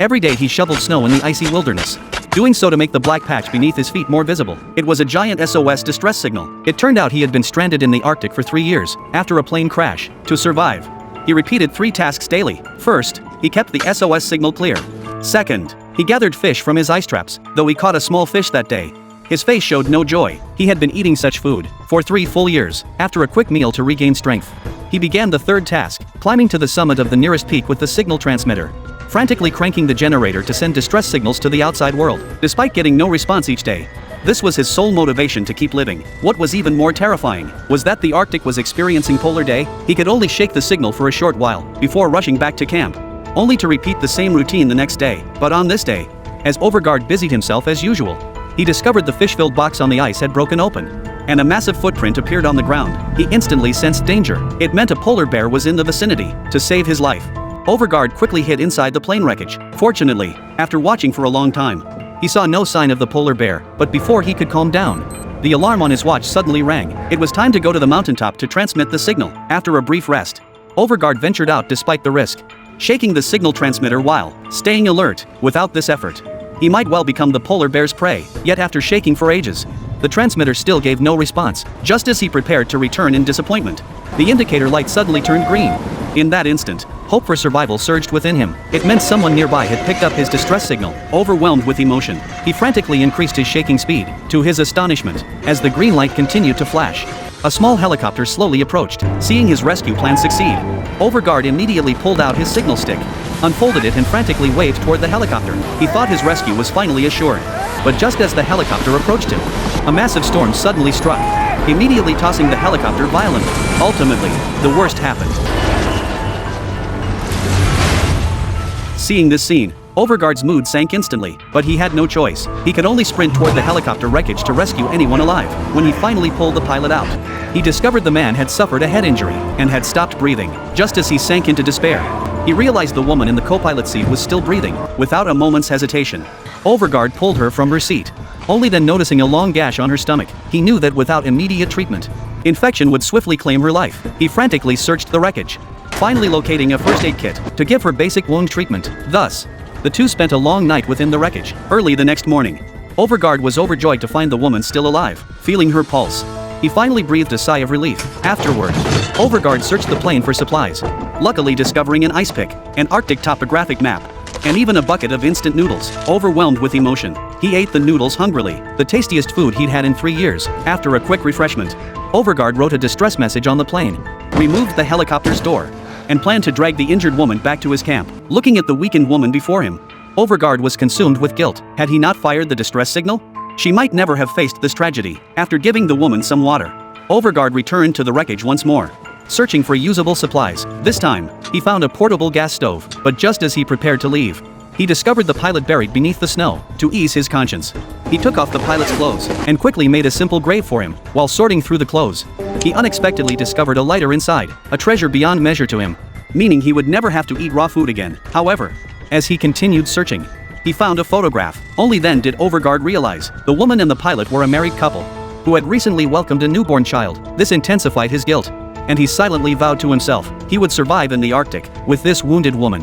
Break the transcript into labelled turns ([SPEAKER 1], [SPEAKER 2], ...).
[SPEAKER 1] Every day he shoveled snow in the icy wilderness, doing so to make the black patch beneath his feet more visible. It was a giant SOS distress signal. It turned out he had been stranded in the Arctic for 3 years, after a plane crash. To survive, he repeated 3 tasks daily. First, he kept the SOS signal clear. Second, he gathered fish from his ice traps, though he caught a small fish that day. His face showed no joy. He had been eating such food for 3 full years. After a quick meal to regain strength, he began the third task, climbing to the summit of the nearest peak with the signal transmitter, frantically cranking the generator to send distress signals to the outside world. Despite getting no response each day, this was his sole motivation to keep living. What was even more terrifying was that the Arctic was experiencing polar day. He could only shake the signal for a short while before rushing back to camp, only to repeat the same routine the next day. But on this day, as Overgaard busied himself as usual, he discovered the fish-filled box on the ice had broken open, and a massive footprint appeared on the ground. He instantly sensed danger. It meant a polar bear was in the vicinity. To save his life, Overgaard quickly hid inside the plane wreckage. Fortunately, after watching for a long time, he saw no sign of the polar bear, but before he could calm down, the alarm on his watch suddenly rang. It was time to go to the mountaintop to transmit the signal. After a brief rest, Overgaard ventured out despite the risk, shaking the signal transmitter while staying alert. Without this effort, he might well become the polar bear's prey. Yet after shaking for ages, the transmitter still gave no response. Just as he prepared to return in disappointment, the indicator light suddenly turned green. In that instant, hope for survival surged within him. It meant someone nearby had picked up his distress signal. Overwhelmed with emotion, he frantically increased his shaking speed. To his astonishment, as the green light continued to flash, a small helicopter slowly approached. Seeing his rescue plan succeed, Overgaard immediately pulled out his signal stick, unfolded it and frantically waved toward the helicopter. He thought his rescue was finally assured. But just as the helicopter approached him, a massive storm suddenly struck, immediately tossing the helicopter violently. Ultimately, the worst happened. Seeing this scene, Overgaard's mood sank instantly, but he had no choice. He could only sprint toward the helicopter wreckage to rescue anyone alive. When he finally pulled the pilot out, he discovered the man had suffered a head injury and had stopped breathing. Just as he sank into despair, he realized the woman in the co-pilot seat was still breathing. Without a moment's hesitation, Overgaard pulled her from her seat. Only then noticing a long gash on her stomach, he knew that without immediate treatment, infection would swiftly claim her life. He frantically searched the wreckage, finally locating a first aid kit to give her basic wound treatment. Thus, the two spent a long night within the wreckage. Early the next morning, Overgaard was overjoyed to find the woman still alive. Feeling her pulse, he finally breathed a sigh of relief. Afterward, Overgaard searched the plane for supplies, luckily discovering an ice pick, an Arctic topographic map, and even a bucket of instant noodles. Overwhelmed with emotion, he ate the noodles hungrily, the tastiest food he'd had in 3 years. After a quick refreshment, Overgaard wrote a distress message on the plane, removed the helicopter's door, and planned to drag the injured woman back to his camp. Looking at the weakened woman before him, Overgaard was consumed with guilt. Had he not fired the distress signal, she might never have faced this tragedy. After giving the woman some water, Overgaard returned to the wreckage once more, searching for usable supplies. This time, he found a portable gas stove, but just as he prepared to leave, he discovered the pilot buried beneath the snow. To ease his conscience, he took off the pilot's clothes and quickly made a simple grave for him. While sorting through the clothes, he unexpectedly discovered a lighter inside, a treasure beyond measure to him, meaning he would never have to eat raw food again. However, as he continued searching, he found a photograph. Only then did Overgaard realize the woman and the pilot were a married couple who had recently welcomed a newborn child. This intensified his guilt, and he silently vowed to himself he would survive in the Arctic with this wounded woman.